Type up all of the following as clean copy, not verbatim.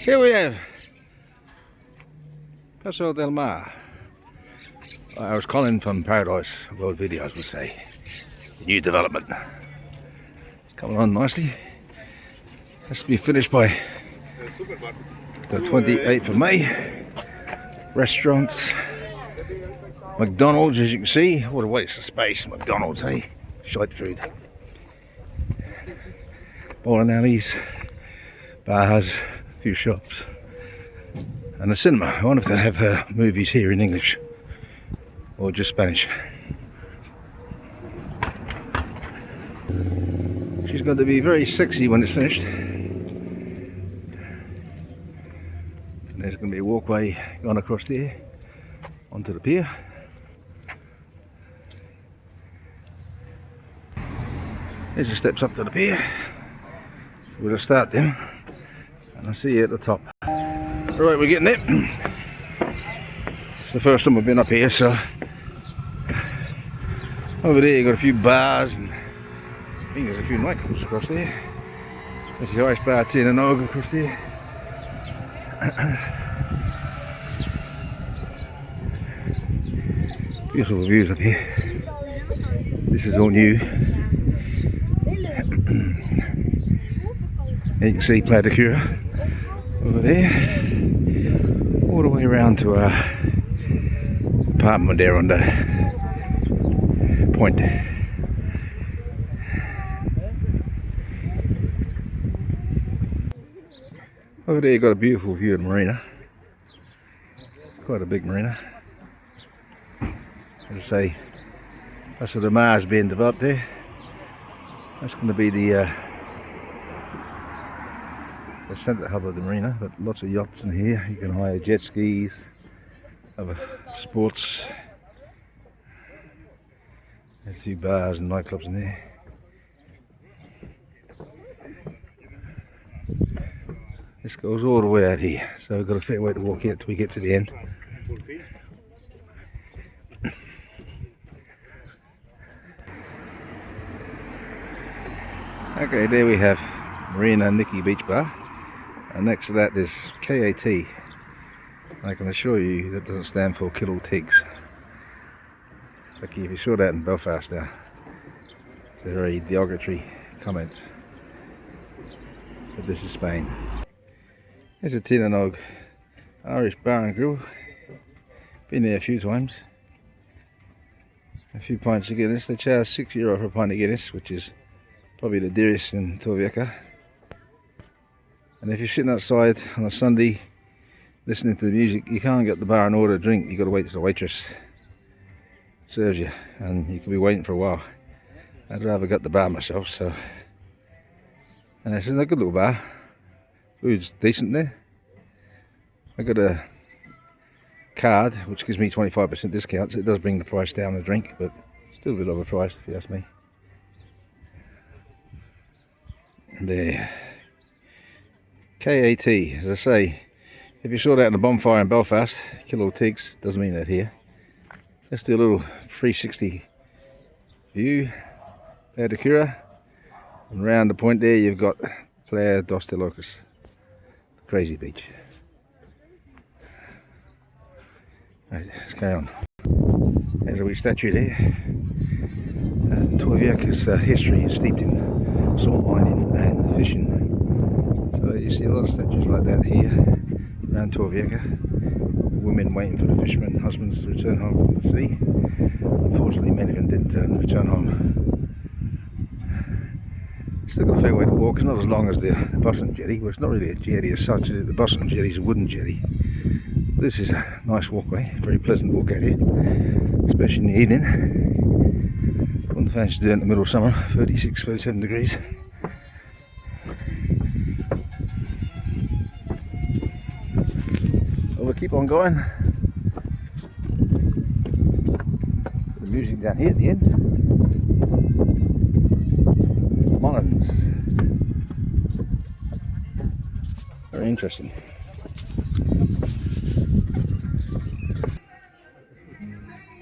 Here we have Paso del Mar. I was Colin from Paradise World Videos would say. New development. Coming on nicely. Has to be finished by the 28th of May. Restaurants. McDonald's, as you can see. What a waste of space. McDonald's, eh? Shite food. Bowling alleys. Bars. A few shops. And a cinema. I wonder if they have movies here in English. Or just Spanish. She's going to be very sexy when it's finished. And there's going to be a walkway going across there onto the pier. There's the steps up to the pier. So we'll just start them. And I'll see you at the top. Right, we're getting it. It's the first time we've been up here, so over there you got a few bars and I think there's a few nightclubs across there. There's the ice bar, Tin and Og across there. Beautiful views up here. This is all new. You can see Playa de Cura over there. All the way around to our apartment there on the point. Over there you got a beautiful view of the marina. Quite a big marina. As I say, Paso del Mar is being developed there. That's going to be the centre hub of the marina, but lots of yachts in here. You can hire jet skis, other sports. There's a few bars and nightclubs in there. This goes all the way out here, so we've got a fair way to walk here till we get to the end. Okay, there we have Marina Nicky Beach Bar, and next to that there's KAT. I can assure you that doesn't stand for Kill Tigs. Lucky if you saw that in Belfast now. It's a very derogatory comment. But this is Spain. There's a Tin and Og Irish bar and grill. Been there a few times. A few pints of Guinness. They charge €6 for a pint of Guinness, which is probably the dearest in Torrevieja. And if you're sitting outside on a Sunday listening to the music, you can't get to the bar and order a drink. You've got to wait till the waitress serves you, and you can be waiting for a while. I'd rather get the bar myself, so. And it's a good little bar. Food's decent there. I got a card which gives me 25% discount, so it does bring the price down the drink, but still a bit overpriced if you ask me. And there. KAT, as I say, if you saw that in a bonfire in Belfast, Kill Tigs, doesn't mean that here. Let's do a little 360 view, Playa de Cura, and round the point there you've got Playa dos de Locos, the crazy beach. Right, let's carry on. There's a wee statue there. Torrevieja's history is steeped in salt mining and fishing. So you see a lot of statues like that here around Torrevieja. Women waiting for the fishermen husbands to return home from the sea. Unfortunately, many of them didn't return home. Still got a fair way to walk. It's not as long as the Boston jetty. Well, it's not really a jetty as such. The Boston jetty is a wooden jetty. This is a nice walkway, very pleasant walk out here, especially in the evening. Wouldn't fancy doing it in the middle of summer, 36, 37 degrees. We'll keep on going. The music down here at the end. Mullins. Very interesting.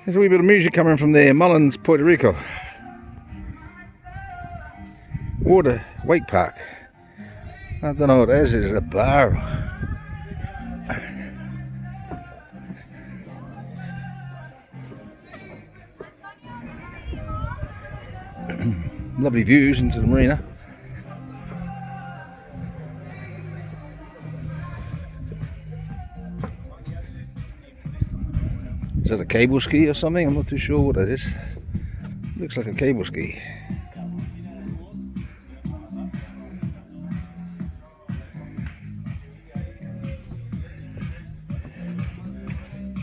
There's a wee bit of music coming from there. Mullins, Puerto Rico. Water, Wake Park. I don't know what it is. It's a bar. lovely views into the marina. Is that a cable ski or something? I'm not too sure what that is. Looks like a cable ski.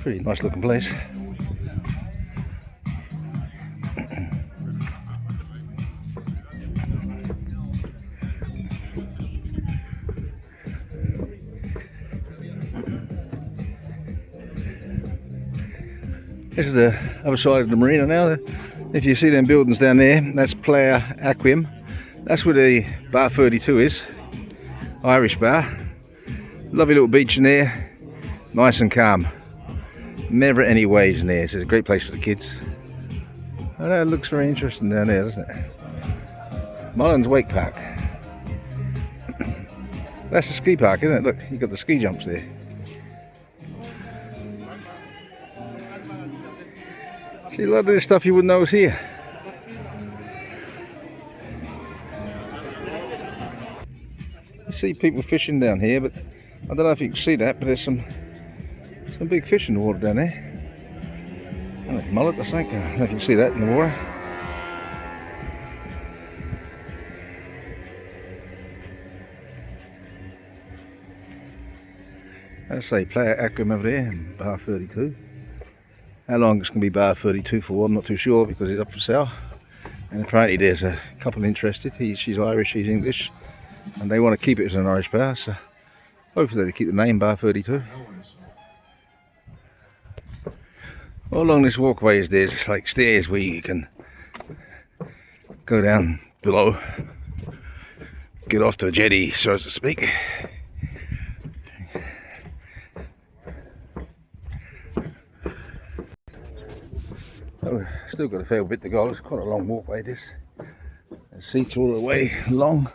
Pretty nice looking place. This is the other side of the marina now. If you see them buildings down there, that's Playa Aquim. That's where the Bar 32 is. Irish bar. Lovely little beach in there. Nice and calm. Never any waves in there, so it's a great place for the kids. I know it looks very interesting down there, doesn't it? Mullins Wake Park. That's the ski park, isn't it? Look, you've got the ski jumps there. See, a lot of this stuff you wouldn't know is here. You see people fishing down here, but I don't know if you can see that, but there's some big fish in the water down there. I think mullet, I think. I don't know if you can see that in the water. Let's say Playa Aquim over there and Bar 32. How long it's going to be Bar 32 for, I'm not too sure, because it's up for sale. And apparently there's a couple interested. She's Irish, he's English, and they want to keep it as an Irish bar, so hopefully they keep the name Bar 32. All along this walkway is there's like stairs where you can go down below, get off to a jetty, so to speak. Oh, still got a fair bit to go. It's quite a long walkway this. There's seats all the way along,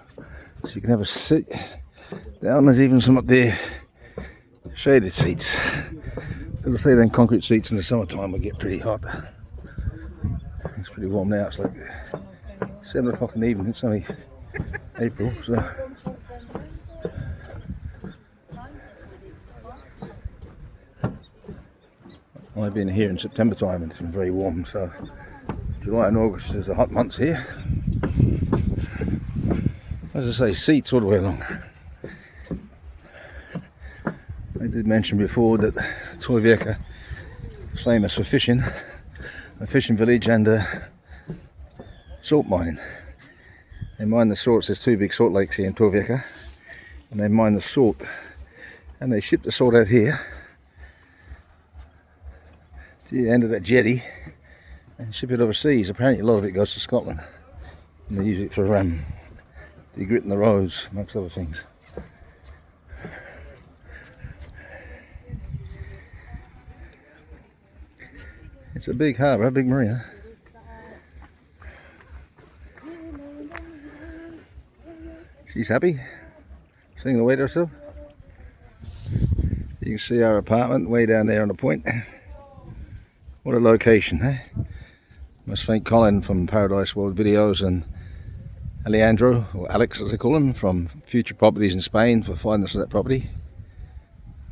so you can have a sit down. There's even some up there, shaded seats. As I say, then concrete seats in the summertime will get pretty hot. It's pretty warm now. It's like 7 o'clock in the evening. It's only April, so. I've been here in September time and it's been very warm, so July and August is the hot months here. As I say, seats all the way along. I did mention before that Torrevieja is famous for fishing, a fishing village and salt mining. They mine the salts. There's 2 big salt lakes here in Torrevieja, and they mine the salt and they ship the salt out here to the end of that jetty and ship it overseas. Apparently a lot of it goes to Scotland and they use it for degritting the roads, amongst other things. It's a big harbour, a big marina. She's happy, singing away to herself. You can see our apartment way down there on the point. What a location, eh? Must thank Colin from Paradise World Videos and Alejandro, or Alex as they call him, from Future Properties in Spain for finding us that property.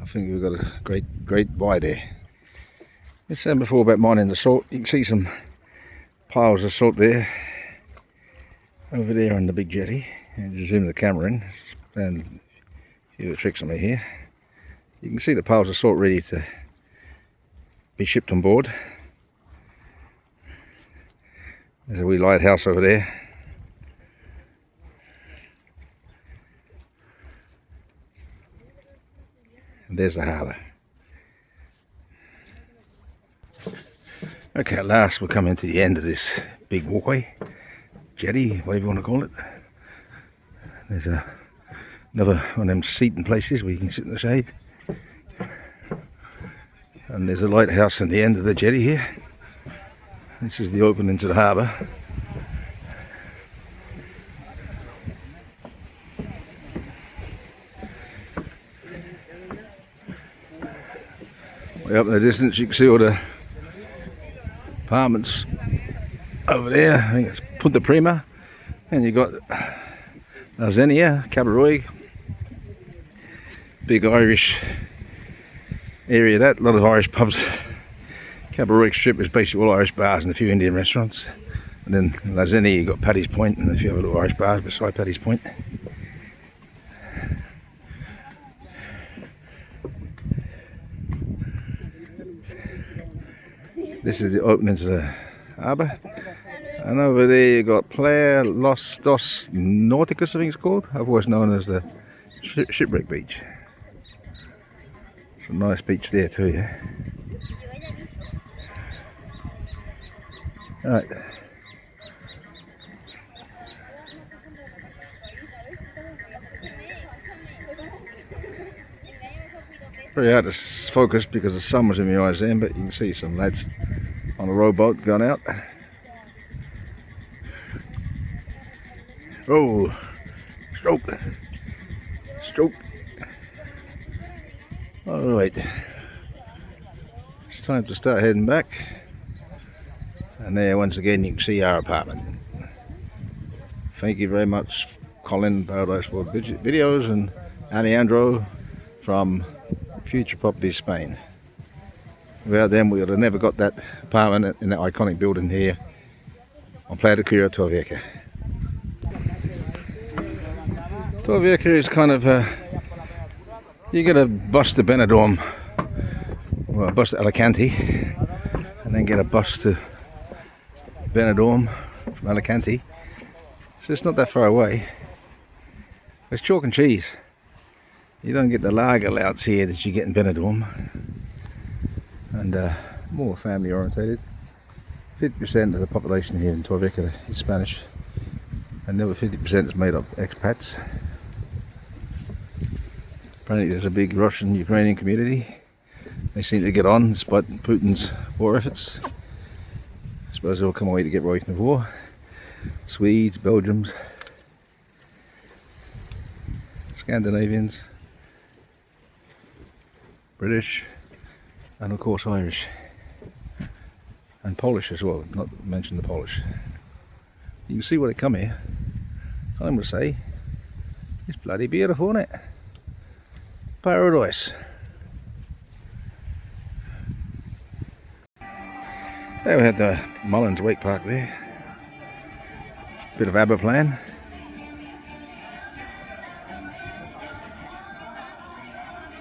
I think we've got a great buy there. I said before about mining the salt. You can see some piles of salt there, over there on the big jetty. And just zoom the camera in, and a few of the tricks on me here. You can see the piles of salt ready to be shipped on board. There's a wee lighthouse over there. And there's the harbour. Okay, at last we're coming to the end of this big walkway, jetty, whatever you want to call it. There's another one of them seating places where you can sit in the shade. And there's a lighthouse at the end of the jetty here. This is the opening to the harbour. Way up in the distance you can see all the apartments over there. I think it's Punta Prima. And you got Xenia, Cabaroig, big Irish area. That a lot of Irish pubs. Cabaroig Strip is basically all Irish bars and a few Indian restaurants. And then Xenia, you got Paddy's Point and a few other little Irish bars beside Paddy's Point. This is the opening to the harbour. And over there you got Playa Los Dos Nauticos, I think it's called, otherwise known as the Shipwreck Beach. It's a nice beach there too, yeah. Alright. Very hard to focus because the sun was in my eyes then, but you can see some lads on a rowboat going out. Oh, stroke, stroke. Alright, it's time to start heading back. And there once again you can see our apartment. Thank you very much, Colin, Paradise World Videos, and Alejandro from Future Properties Spain. Without them we would have never got that apartment in that iconic building here on Playa de Cura, Torrevieja. Torrevieja is kind of you get a bus to Benidorm, well, a bus to Alicante, and then get a bus to Benidorm from Alicante. So it's not that far away. It's chalk and cheese. You don't get the lager louts here that you get in Benidorm, and more family orientated. 50% of the population here in Torrevieja is Spanish, and the other 50% is made up expats. Apparently there's a big Russian-Ukrainian community. They seem to get on despite Putin's war efforts. I suppose they'll come away to get away from the war. Swedes, Belgians, Scandinavians, British, and of course Irish. And Polish as well, not to mention the Polish. You can see where they come here. I must say, it's bloody beautiful, isn't it? Paradise. There we have the Mullins Wake Park there. Bit of ABBA playing.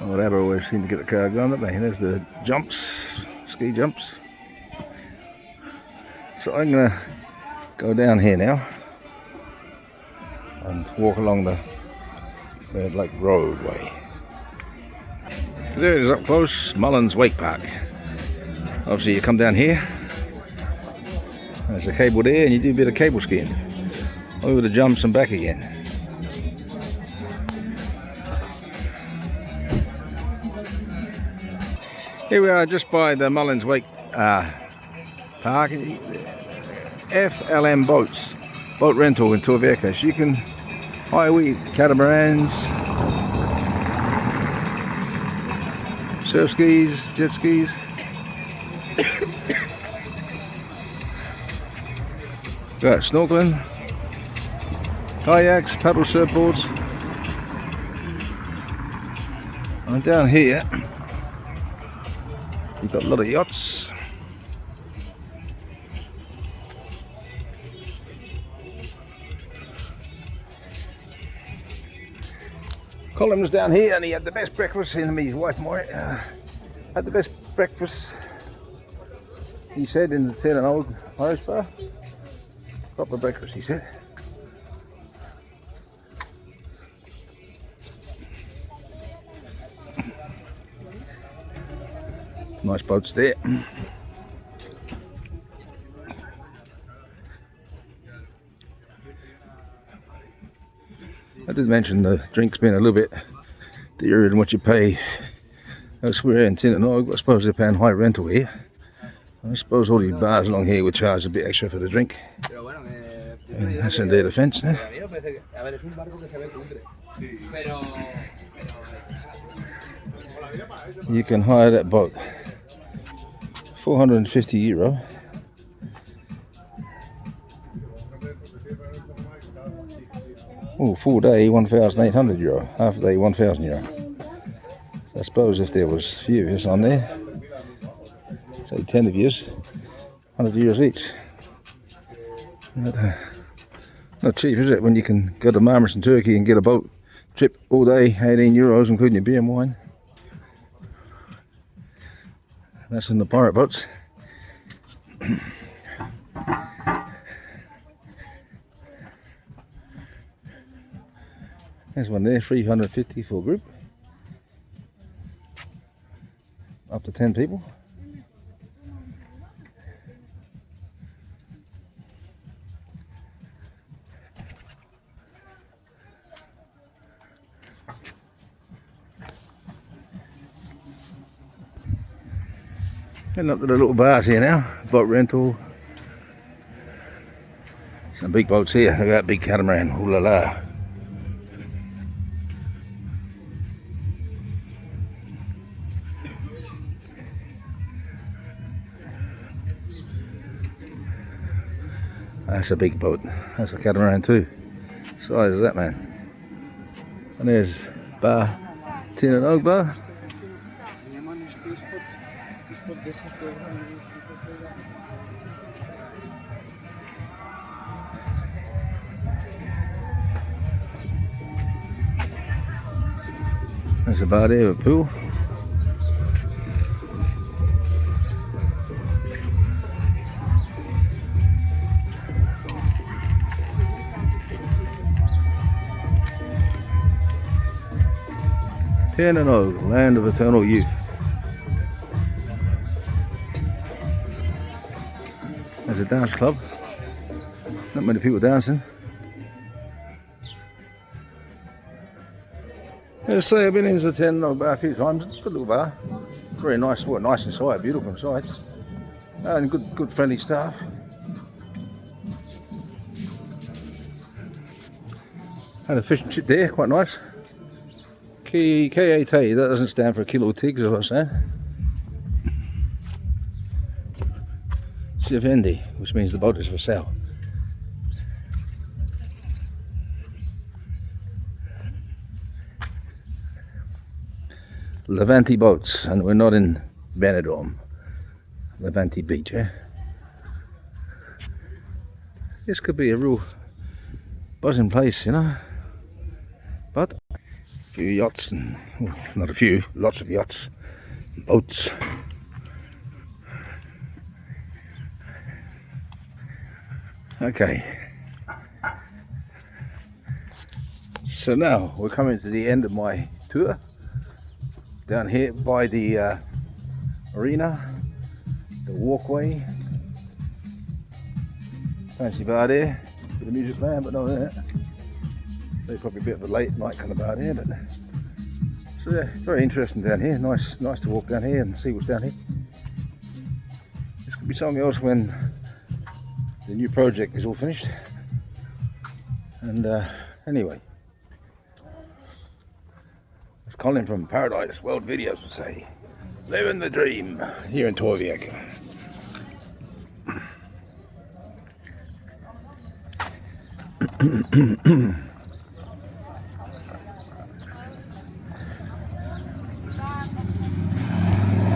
Well, ABBA always seem to get the crowd going, don't they? There's the jumps, ski jumps. So I'm going to go down here now and walk along the like roadway. There it is up close, Mullins Wake Park. Obviously you come down here, there's a cable there, and you do a bit of cable skiing over the jumps and back again. Here we are just by the Mullins Wake Park. FLM boats, boat rental in Torrevieja. So you can hire catamarans, surf skis, jet skis. Got snorkeling, kayaks, paddle surfboards. And down here you've got a lot of yachts. Colin was down here and he had the best breakfast. Him and his wife Maury had the best breakfast, he said, in the 10 and old Irish bar. Proper breakfast, he said. Nice boats there. I did mention the drinks being a little bit dearer than what you pay elsewhere in Tinanog. I suppose they're paying high rental here. I suppose all these bars along here would charge a bit extra for the drink. And that's in their defence now. You can hire that boat. €450. Oh, full day, €1,800. Half a day, €1,000. I suppose if there was a few of us on there, say 10 of us, €100 each. Not cheap, is it, when you can go to Marmaris in Turkey and get a boat trip all day, €18, including your beer and wine. That's in the pirate boats. There's one there, 350 for a group. Up to 10 people. Heading up to the little bars here now, boat rental. Some big boats here, look at that big catamaran, ooh la la. That's a big boat, that's a catamaran too. Size is that, man. And there's bar, Tin and Oak bar. There's a bar there with a pool. Tin and Oak, land of eternal youth. There's a dance club. Not many people dancing. As I say, I've been into the Tin and Oak bar a few times. It's a good little bar. Very nice, well, nice inside, beautiful inside. And good friendly staff. Had a fish and chip there, quite nice. KAT, that doesn't stand for kilo tigs, as I was saying. Sivendi, which means the boat is for sale. Levante boats, and we're not in Benidorm. Levante Beach, eh? This could be a real buzzing place, you know. But a few yachts, and well, not a few, lots of yachts, boats. Okay. So now we're coming to the end of my tour. Down here by the arena, the walkway. Fancy bar there, bit of music playing, but not there. There's probably a bit of a late night kind of bar there, but so yeah, very interesting down here. Nice to walk down here and see what's down here. This could be something else when the new project is all finished. And anyway. Colin from Paradise World Videos would say, living the dream here in Torrevieja.